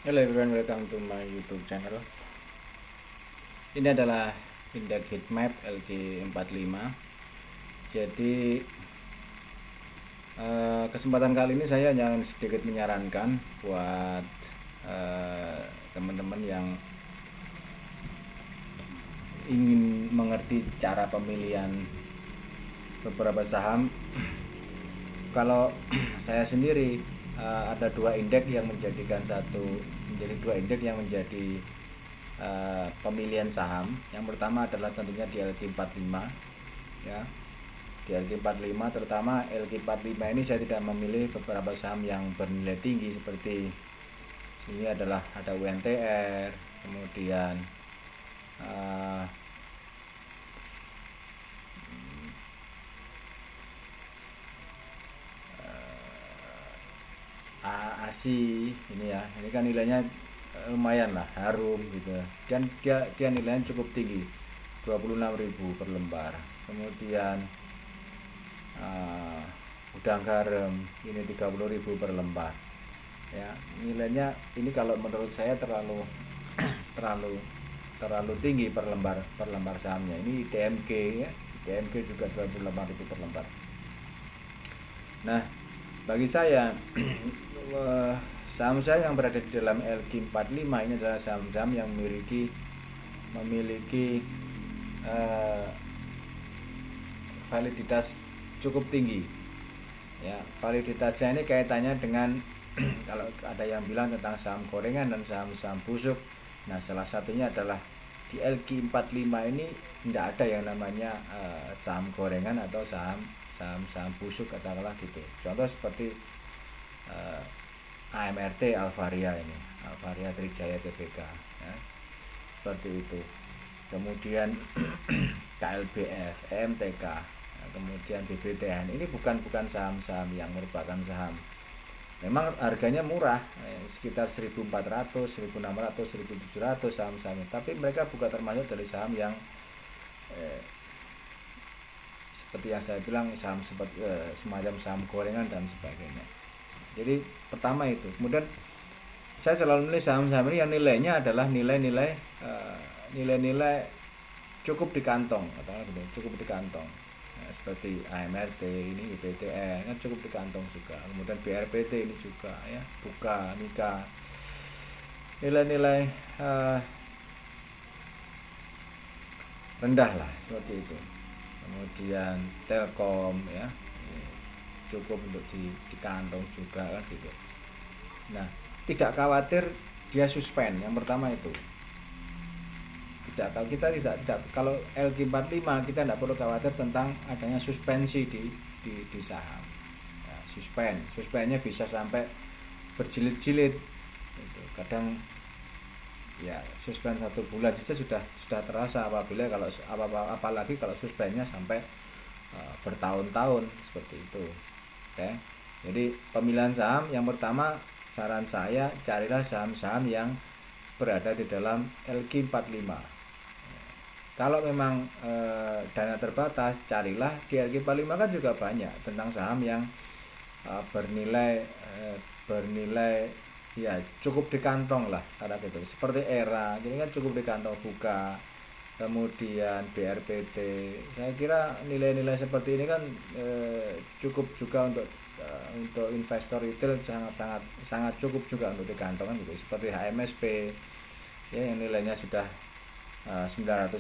Hello everyone, welcome to my YouTube channel. Ini adalah indeks heatmap LQ45. Jadi kesempatan kali ini saya jangan sedikit menyarankan buat teman-teman yang ingin mengerti cara pemilihan beberapa saham. Kalau saya sendiri ada dua indeks yang menjadi dua indeks yang menjadi pemilihan saham. Yang pertama adalah tentunya di LQ45 ya. Di LQ45 terutama LQ45 ini saya tidak memilih beberapa saham yang bernilai tinggi seperti sini ada UNTR, kemudian ASI ini ya. Ini kan nilainya lumayan lah, harum gitu. Dan dia nilainya cukup tinggi, 26.000 per lembar. Kemudian udang garam ini 30.000 per lembar. Ya, nilainya ini kalau menurut saya terlalu tinggi per lembar sahamnya. Ini TMG ya. TMG juga 28.000 per lembar. Nah, bagi saya saham saya yang berada di dalam LQ45 ini adalah saham-saham yang memiliki validitas cukup tinggi ya. Validitasnya ini kaitannya dengan kalau ada yang bilang tentang saham gorengan dan saham-saham busuk. Nah, salah satunya adalah di LQ45 ini tidak ada yang namanya saham gorengan atau saham busuk katakanlah gitu. Contoh seperti AMRT Alvaria ini, Alvaria Trijaya Tbk ya, seperti itu. Kemudian KLBF, EMTK, kemudian BBTN ini bukan saham-saham yang merupakan saham. Memang harganya murah, sekitar 1.400, 1.600, 1.700 saham-sahamnya, tapi mereka bukan termasuk dari saham yang seperti yang saya bilang saham seperti semacam saham gorengan dan sebagainya. Jadi pertama itu. Kemudian saya selalu memilih saham-saham ini yang nilainya adalah nilai-nilai cukup di kantong, katakanlah gitu, cukup di kantong. Nah, seperti AMRT ini, BTN kan cukup di kantong juga. Kemudian BRPT ini juga ya, Buka, Nika. Nilai-nilai rendah lah seperti itu. Kemudian Telkom ya, cukup untuk di kantong juga kan gitu. Nah, tidak khawatir dia suspend, yang pertama itu. Kalau LQ45 kita tidak perlu khawatir tentang adanya suspensi di saham. Ya, suspennya bisa sampai berjilid-jilid gitu. Kadang ya suspend 1 bulan saja sudah terasa apalagi kalau suspennya sampai bertahun-tahun seperti itu. Oke. Jadi pemilihan saham yang pertama, saran saya carilah saham-saham yang berada di dalam LQ45. Kalau memang dana terbatas, carilah di LQ45 kan juga banyak tentang saham yang bernilai ya cukup di kantong lah karena gitu. Seperti ERA, jadi kan cukup di kantong. Buka, kemudian BRPT. Saya kira nilai-nilai seperti ini kan cukup juga untuk investor retail, sangat cukup juga untuk di kantong kan gitu. Seperti HMSP ya yang nilainya sudah 910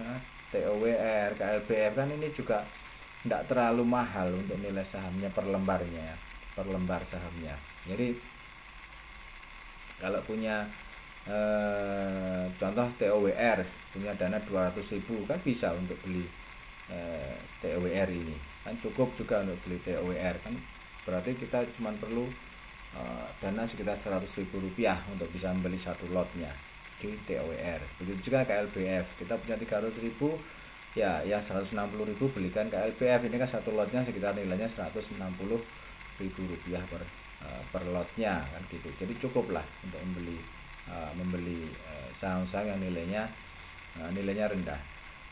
ya, TOWR, KLBF kan ini juga tidak terlalu mahal untuk nilai sahamnya per lembarnya, per lembar sahamnya. Jadi kalau punya contoh TOWR punya dana 200.000 kan bisa untuk beli TOWR ini kan, cukup juga untuk beli TOWR kan, berarti kita cuma perlu dana sekitar 100.000 rupiah untuk bisa membeli satu lotnya di TOWR. Begitu juga KLBF, kita punya 300.000 ya 160.000 belikan KLBF, ini kan satu lotnya sekitar nilainya 160.000 rupiah per lotnya kan gitu. Jadi cukuplah untuk membeli saham-saham yang nilainya rendah.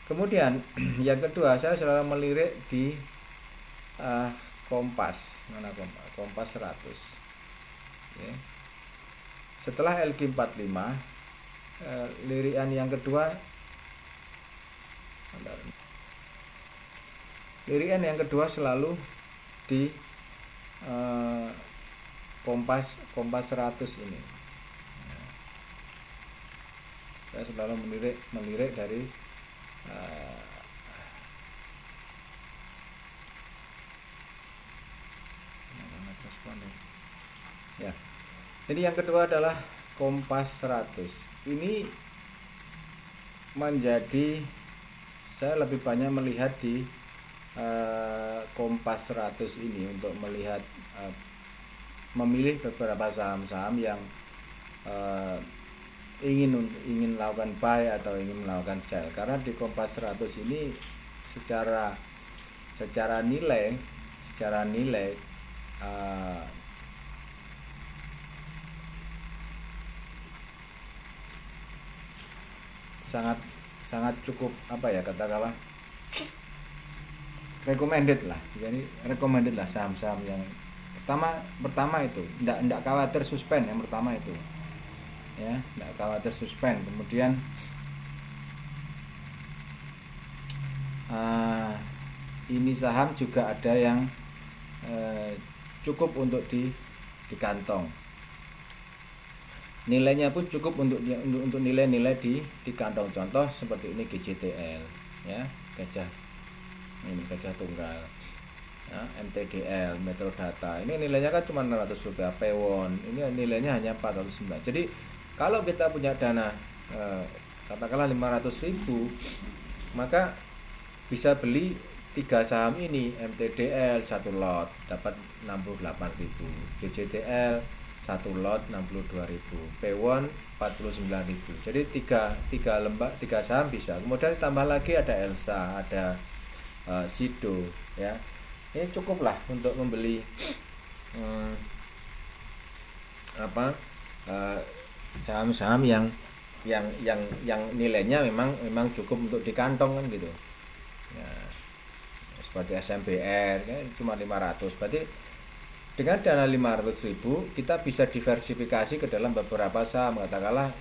Kemudian yang kedua, saya selalu melirik di Kompas. Mana Kompas 100 ya. setelah LQ45 lirian yang kedua selalu di kompas 100 ini. Saya selalu melirik dari ya. Jadi yang kedua adalah kompas 100. Ini menjadi, saya lebih banyak melihat di kompas 100 ini untuk melihat memilih beberapa saham-saham yang ingin melakukan buy atau ingin melakukan sell. Karena di kompas 100 ini secara nilai sangat cukup katakanlah recommended lah. Jadi recommended lah saham-saham yang pertama itu enggak khawatir suspend. Yang pertama itu ya, enggak khawatir suspend. Kemudian ini saham juga ada yang cukup untuk di kantong. Nilainya pun cukup untuk nilai-nilai di kantong. Contoh seperti ini GJTL ya, gajah tunggal ya, MTDL, Metrodata. Ini nilainya kan cuma 600 rupiah. Pewon ini nilainya hanya 409. Jadi kalau kita punya dana katakanlah 500.000, maka bisa beli 3 saham ini. MTDL 1 lot dapat 68.000, GJTL 1 lot 62.000, Pewon 49.000. Jadi 3 saham bisa. Kemudian ditambah lagi ada Elsa, ada Sido ya. Ini cukuplah untuk membeli saham-saham yang nilainya memang cukup untuk di kantong kan gitu. Ya, seperti SMBR ya, cuma 500. Berarti dengan dana 500.000 kita bisa diversifikasi ke dalam beberapa saham, katakanlah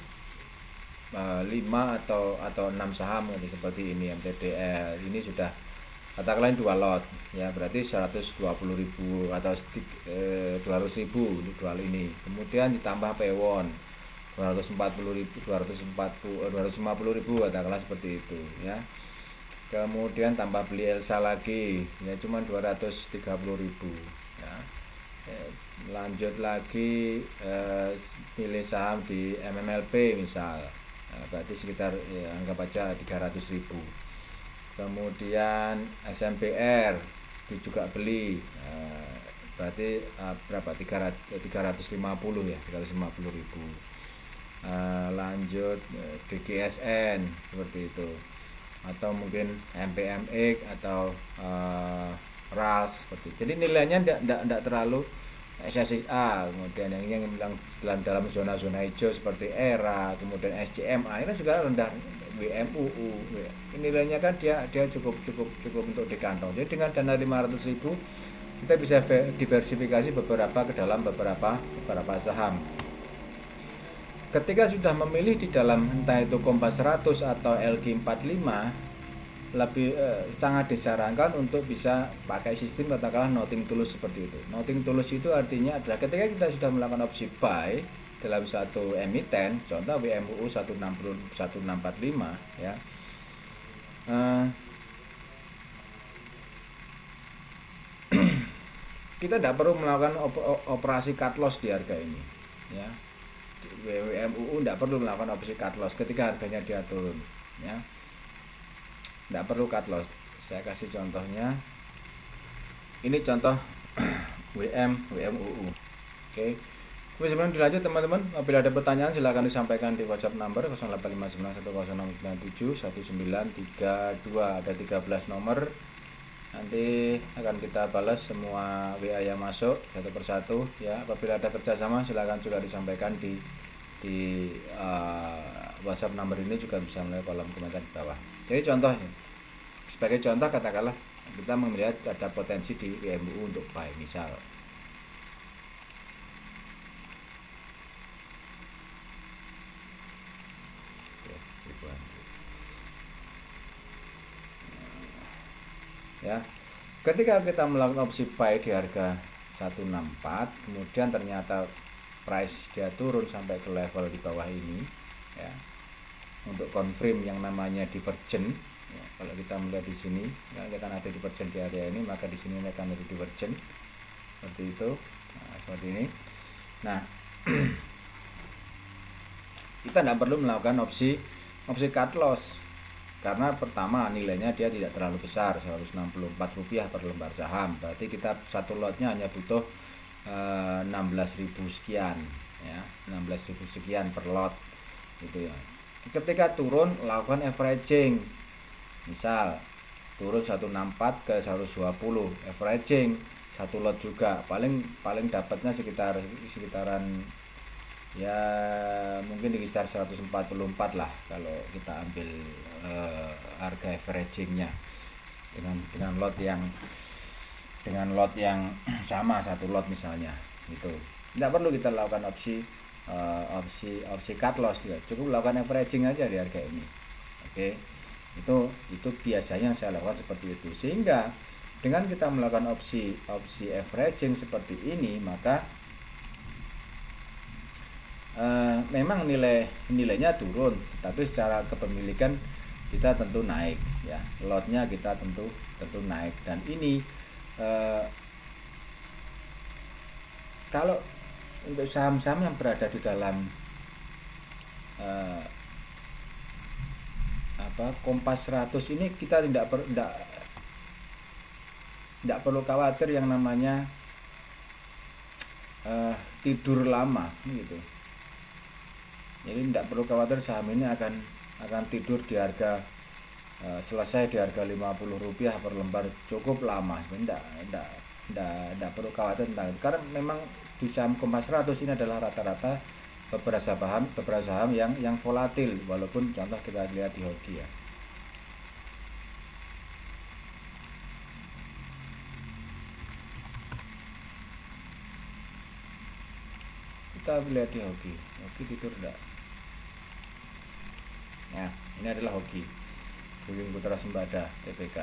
5 atau 6 saham gitu, seperti ini MTDL. Ini sudah katakanlah 2 lot ya, berarti 120.000 atau 200.000 jual ini. Kemudian ditambah Pewon 250.000 katakanlah seperti itu ya. Kemudian tambah beli Elsa lagi ya, cuma 230.000 ya. Lanjut lagi pilih saham di MMLP misal, berarti sekitar ya, anggap aja 300.000. Kemudian SMPR itu juga beli, berarti berapa, 350 ya, 350.000. Lanjut DGSN seperti itu, atau mungkin MPMX atau RALS seperti itu. Jadi nilainya tidak terlalu SSIA. Kemudian yang bilang dalam zona-zona hijau seperti ERA, kemudian SCMA ini juga rendah, WMUU. Nilainya kan dia cukup untuk di kantong. Jadi dengan dana 500.000 kita bisa diversifikasi ke dalam beberapa saham. Ketika sudah memilih di dalam entah itu Kompas 100 atau LQ45, lebih sangat disarankan untuk bisa pakai sistem katakanlah noting tulus seperti itu. Noting tulus itu artinya adalah ketika kita sudah melakukan opsi buy dalam satu emiten, contoh WMUU 1645 ya, kita tidak perlu melakukan operasi cut loss di harga ini ya. WMUU tidak perlu melakukan opsi cut loss ketika harganya dia turun ya, tidak perlu cut loss. Saya kasih contohnya, ini contoh WMUU. Oke. Terus sebelum dilanjut teman-teman, apabila ada pertanyaan silakan disampaikan di WhatsApp number 0859100932. Ada 13 nomor. Nanti akan kita balas semua WA yang masuk satu persatu ya. Apabila ada kerjasama silakan juga disampaikan di WhatsApp number ini, juga bisa melalui kolom komentar di bawah. Jadi contohnya, sebagai contoh katakanlah kita melihat ada potensi di WMUU untuk buy misal. Oke, terus kemudian dilanjut teman-teman, apabila ada pertanyaan silakan disampaikan di WhatsApp number 0859100932. Ada 13 nomor. Nanti akan kita balas semua WA yang masuk satu persatu ya. Apabila ada kerjasama silakan juga disampaikan di WhatsApp number ini, juga bisa melalui kolom komentar di bawah. Jadi contohnya, sebagai contoh katakanlah kita melihat ada potensi di WMUU untuk buy misal. ya. Ketika kita melakukan opsi buy di harga 164, kemudian ternyata price dia turun sampai ke level di bawah ini ya, untuk confirm yang namanya divergent ya. Kalau kita melihat di sini ya, kita akan ada divergent di area ini, maka di sini akan ada divergent seperti itu. Nah, seperti ini. Nah, kita tidak perlu melakukan opsi cut loss karena pertama nilainya dia tidak terlalu besar, Rp164 per lembar saham, berarti kita satu lotnya hanya butuh 16.000 sekian ya, 16.000 sekian per lot gitu ya. Ketika turun lakukan averaging, misal turun 164 ke 120, averaging satu lot juga, paling dapatnya sekitaran ya mungkin di kisar 144 lah kalau kita ambil harga averagingnya dengan lot yang sama, satu lot misalnya gitu. Tidak perlu kita lakukan opsi cut loss ya, cukup lakukan averaging aja di harga ini. Oke, itu biasanya yang saya lakukan seperti itu, sehingga dengan kita melakukan opsi averaging seperti ini, maka memang nilainya turun, tapi secara kepemilikan kita tentu naik ya, lotnya kita tentu naik. Dan ini kalau untuk saham-saham yang berada di dalam Kompas 100 ini, kita tidak perlu khawatir yang namanya tidur lama gitu. Jadi tidak perlu khawatir saham ini akan tidur di harga selesai di harga Rp50 per lembar cukup lama. Tidak perlu khawatir tentang itu, karena memang di saham Kompas 100 ini adalah rata-rata beberapa saham yang volatil, walaupun contoh kita lihat di hoki ya. Kita lihat di hoki tidur enggak. Nah, ini adalah hoki Buyung Putra Sembada TBK.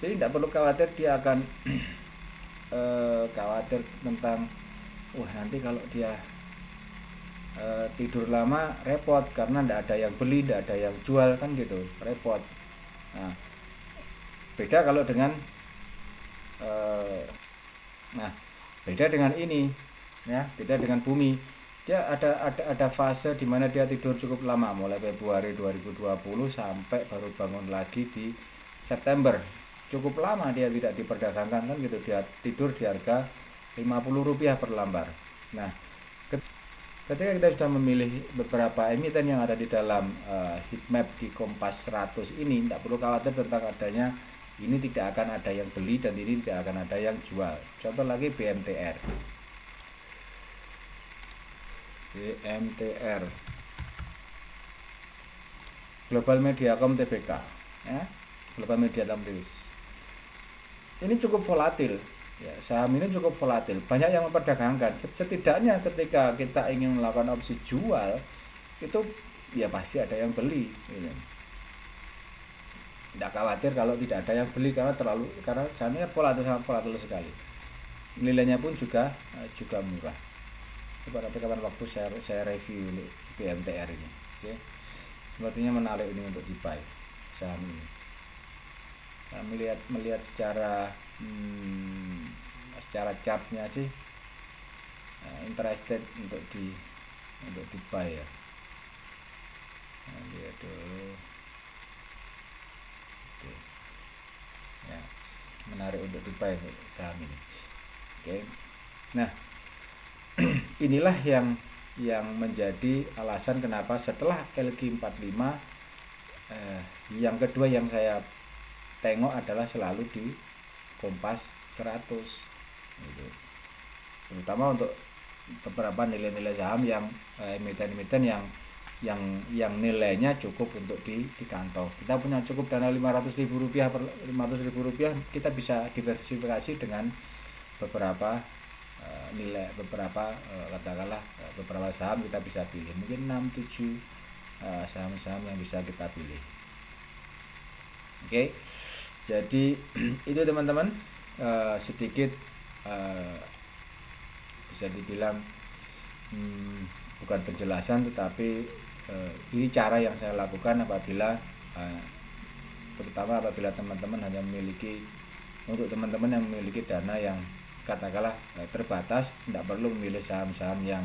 Jadi tidak perlu khawatir dia akan khawatir tentang wah nanti kalau dia tidur lama repot karena tidak ada yang beli, tidak ada yang jual kan gitu, repot. Nah, beda kalau dengan beda dengan ini ya, beda dengan bumi. Dia ada fase di mana dia tidur cukup lama, mulai Februari 2020 sampai baru bangun lagi di September. Cukup lama dia tidak diperdagangkan kan gitu, dia tidur di harga Rp50 per lembar. Nah, ketika kita sudah memilih beberapa emiten yang ada di dalam heatmap di Kompas 100 ini, tidak perlu khawatir tentang adanya ini tidak akan ada yang beli dan ini tidak akan ada yang jual. Contoh lagi BMTR, Global Mediacom TBK ya, Global Mediacom News. Ini cukup volatil ya, saham ini cukup volatil, banyak yang memperdagangkan. Setidaknya ketika kita ingin melakukan opsi jual itu ya pasti ada yang beli gitu. Tidak khawatir kalau tidak ada yang beli karena saham ini volatil, sangat volatil sekali. Nilainya pun juga murah. Coba nanti kapan waktu saya review BMTR ini. Oke. Sepertinya menarik ini untuk di-buy saham ini. Nah, melihat secara chartnya sih interested untuk di-buy ya. Nah, lihat dulu. Oke. Ya, menarik untuk di-buy saham ini. Oke. Nah, inilah yang menjadi alasan kenapa setelah LQ45 yang kedua yang saya tengok adalah selalu di Kompas 100 gitu. Terutama untuk beberapa nilai-nilai saham yang emiten-emiten yang nilainya cukup untuk di kantong. Kita punya cukup dana Rp500.000 per Rp500.000, kita bisa diversifikasi dengan beberapa nilai, katakanlah beberapa saham kita bisa pilih, mungkin 6-7 saham-saham yang bisa kita pilih. Oke. Jadi itu teman-teman, sedikit bisa dibilang bukan penjelasan, tetapi ini cara yang saya lakukan apabila terutama apabila teman-teman hanya memiliki, untuk teman-teman yang memiliki dana yang katakanlah terbatas, tidak perlu memilih saham-saham yang,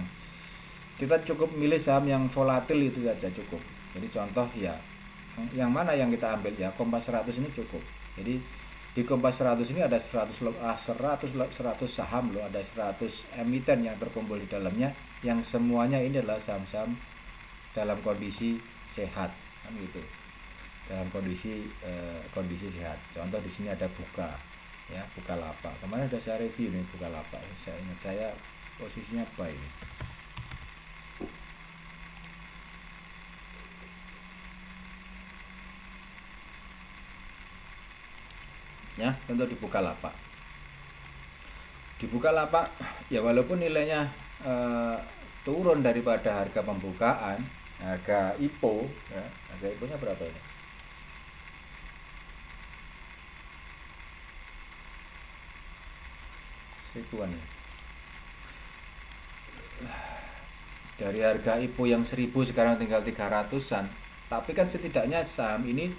kita cukup milih saham yang volatil itu saja cukup. Jadi contoh ya, yang mana yang kita ambil ya, Kompas 100 ini cukup. Jadi di Kompas 100 ini ada 100 saham loh, ada 100 emiten yang terkumpul di dalamnya, yang semuanya ini adalah saham-saham dalam kondisi sehat kan gitu. Dalam kondisi sehat. Contoh di sini ada Bukalapak. Kemarin sudah saya review nih Bukalapak. Saya ingat saya posisinya buy ini. Ya, contoh di Bukalapak. Di Bukalapak ya walaupun nilainya turun daripada harga pembukaan, harga IPO ya, harga IPO-nya berapa ini? Seribuan ya. Dari harga IPO yang 1000 sekarang tinggal 300-an. Tapi kan setidaknya saham ini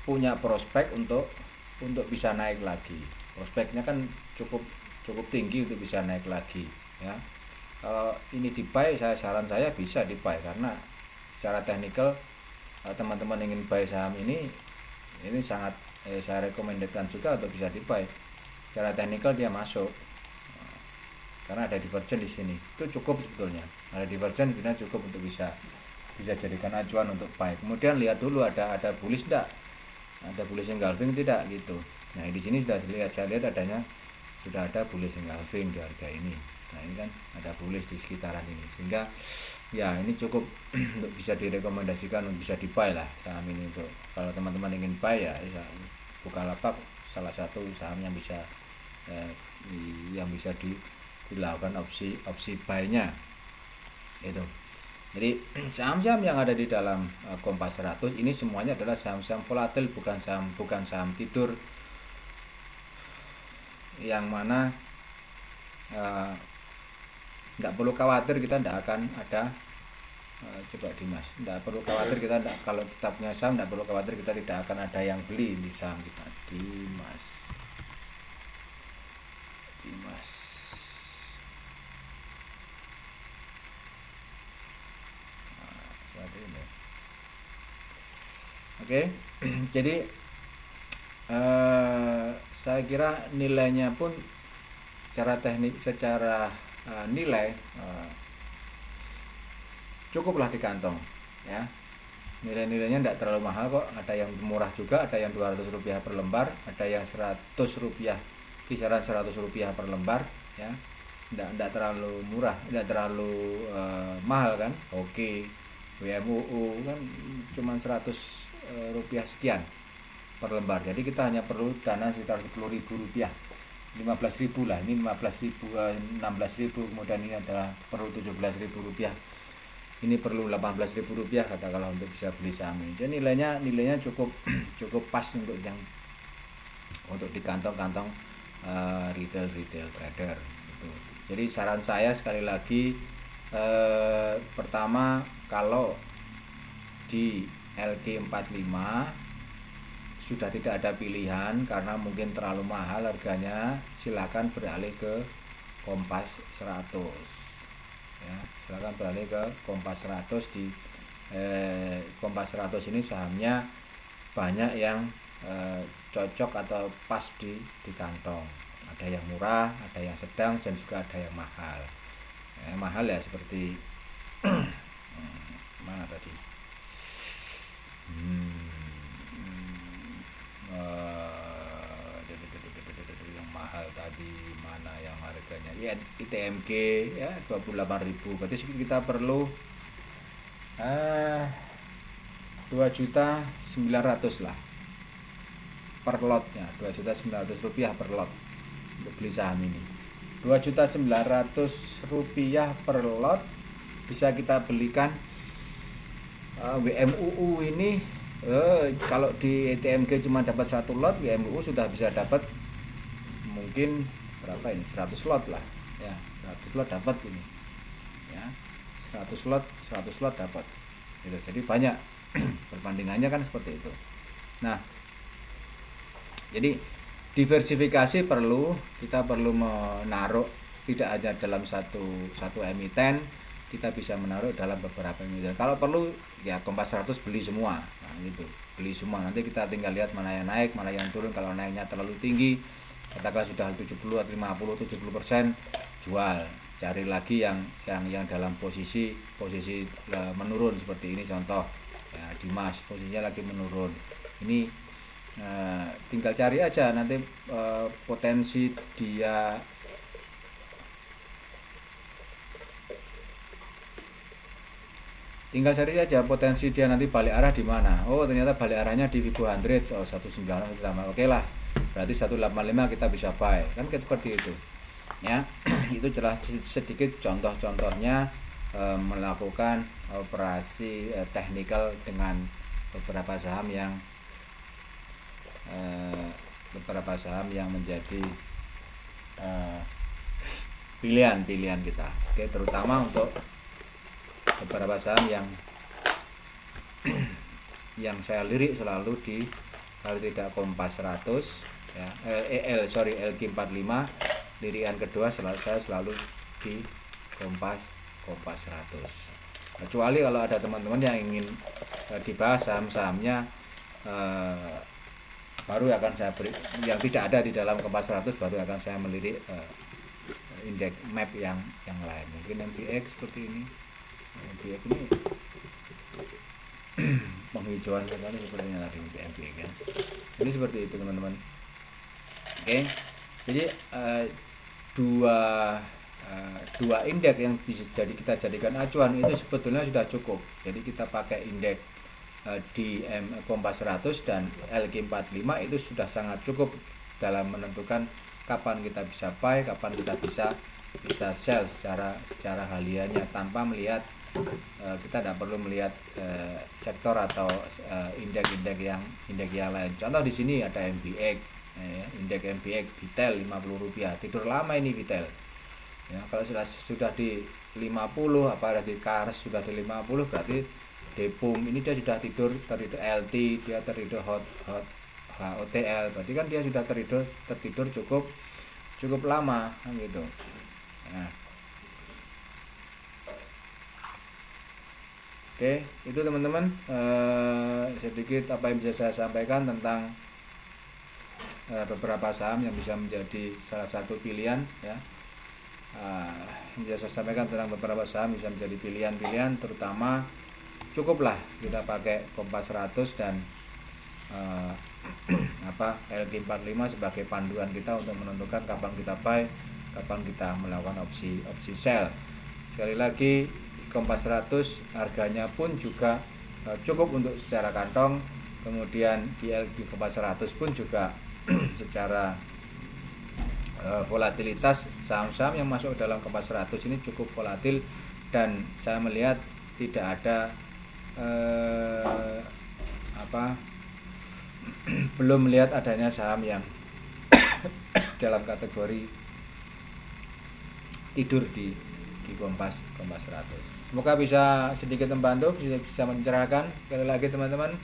punya prospek untuk bisa naik lagi. Prospeknya kan cukup tinggi untuk bisa naik lagi ya. Kalau ini di buy, saran saya bisa di buy, karena secara teknikal teman-teman ingin buy saham ini sangat saya rekomendasikan juga untuk bisa di buy. Secara teknikal dia masuk karena ada divergen di sini, itu cukup sebetulnya. Ada divergen sebenarnya cukup untuk bisa jadikan acuan untuk buy. Kemudian lihat dulu ada bullish enggak, ada bullish engulfing tidak gitu. Nah di sini saya lihat sudah ada bullish engulfing di harga ini. Nah ini kan ada bullish di sekitaran ini, sehingga ya ini cukup untuk bisa direkomendasikan untuk bisa di buy lah saham ini. Untuk kalau teman-teman ingin buy ya Bukalapak salah satu saham yang bisa dilakukan opsi buy-nya itu. Jadi saham-saham yang ada di dalam Kompas 100 ini semuanya adalah saham-saham volatil, bukan saham tidur, yang mana tidak perlu khawatir kita tidak akan ada coba Dimas, tidak perlu khawatir kalau kita punya saham, tidak perlu khawatir kita tidak akan ada yang beli di saham kita. Dimas oke. Jadi saya kira nilainya pun secara nilai cukuplah di kantong ya. Nilai-nilainya tidak terlalu mahal kok, ada yang murah juga, ada yang Rp200 per lembar, ada yang Rp100, kisaran Rp100 per lembar ya. Tidak terlalu murah, tidak terlalu mahal kan. Oke, WMUU kan cuma Rp100 sekian per lembar, jadi kita hanya perlu dana sekitar Rp10.000, 15.000 lah. Ini 15.000, 16.000, kemudian ini adalah perlu Rp17.000, ini perlu Rp18.000 katakanlah untuk bisa beli saham ini. Jadi nilainya cukup pas untuk di kantong-kantong retail trader gitu. Jadi saran saya sekali lagi, pertama kalau di LQ45 sudah tidak ada pilihan karena mungkin terlalu mahal harganya, silakan beralih ke Kompas 100 ya. Silakan beralih ke Kompas 100. Di Kompas 100 ini sahamnya banyak yang cocok atau pas di kantong. Ada yang murah, ada yang sedang, dan juga ada yang mahal. Mahal ya seperti mana tadi? Yang mahal tadi mana yang harganya ya, ITMG ya 28.000, berarti kita perlu 2.900.000 lah per lotnya, Rp2.900.000 per lot untuk beli saham ini. Rp2.900.000 per lot bisa kita belikan WMUU ini Kalau di ETMG cuma dapat 1 lot, IMU sudah bisa dapat mungkin berapa ini, 100 lot lah ya, 100 lot dapat ini ya, 100 lot dapat gitu. Jadi banyak perbandingannya kan seperti itu. Nah, jadi diversifikasi kita perlu menaruh tidak hanya dalam satu emiten, kita bisa menaruh dalam beberapa emiten. Kalau perlu ya Kompas 100 beli semua, nah, gitu, beli semua. Nanti kita tinggal lihat mana yang naik, mana yang turun. Kalau naiknya terlalu tinggi, katakanlah sudah 70 atau 50 70%, jual. Cari lagi yang dalam posisi menurun seperti ini contoh ya, Dimas posisinya lagi menurun. Ini tinggal cari aja nanti potensi dia nanti balik arah di mana. Oh, ternyata balik arahnya di Vibo 100, 19 sama. Oke lah, berarti 185 kita bisa buy, kan seperti itu ya. Itu jelas sedikit contoh-contohnya melakukan operasi teknikal dengan beberapa saham yang menjadi pilihan kita. Oke, terutama untuk beberapa saham yang saya lirik selalu kalau tidak Kompas 100 ya, LQ45 lirikan kedua saya selalu di Kompas 100. Kecuali kalau ada teman-teman yang ingin dibahas saham-sahamnya, baru akan saya beri, yang tidak ada di dalam Kompas 100 baru akan saya melirik indeks map yang lain. Mungkin MPX seperti ini. MPX ini penghijauan sekali sepertinya tadi MPX ya. Jadi seperti itu teman-teman. Oke. Jadi dua indeks yang bisa kita jadikan acuan itu sebetulnya sudah cukup. Jadi kita pakai indeks di Kompas 100 dan LQ45 itu sudah sangat cukup dalam menentukan kapan kita bisa buy, kapan kita bisa sell secara hariannya tanpa melihat kita tidak perlu melihat sektor atau indeks yang lain. Contoh di sini ada MPX, indeks MPX Vitel Rp50, tidur lama ini Vitel. Ya, kalau sudah di 50, apa di Kars sudah di 50, berarti Depum ini dia sudah tertidur LT, dia tertidur HOTL, berarti kan dia sudah tertidur cukup lama kan gitu. Nah, oke, itu teman-teman sedikit apa yang bisa saya sampaikan tentang beberapa saham yang bisa menjadi salah satu pilihan ya. Yang bisa saya sampaikan tentang beberapa saham bisa menjadi pilihan, terutama cukuplah kita pakai Kompas 100 dan LQ45 sebagai panduan kita untuk menentukan kapan kita buy, kapan kita melakukan opsi sell. Sekali lagi, Kompas 100 harganya pun juga cukup untuk secara kantong. Kemudian di Kompas 100 pun juga secara volatilitas saham-saham yang masuk dalam Kompas 100 ini cukup volatil, dan saya melihat tidak ada belum melihat adanya saham yang dalam kategori tidur di Kompas 100. Semoga bisa sedikit membantu, bisa mencerahkan. Sekali lagi teman-teman,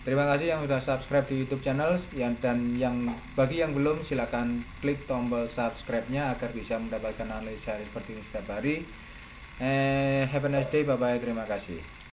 terima kasih yang sudah subscribe di YouTube channel, dan yang bagi yang belum silakan klik tombol subscribe-nya agar bisa mendapatkan analisa seperti ini setiap hari. Have a nice day, bye bye, terima kasih.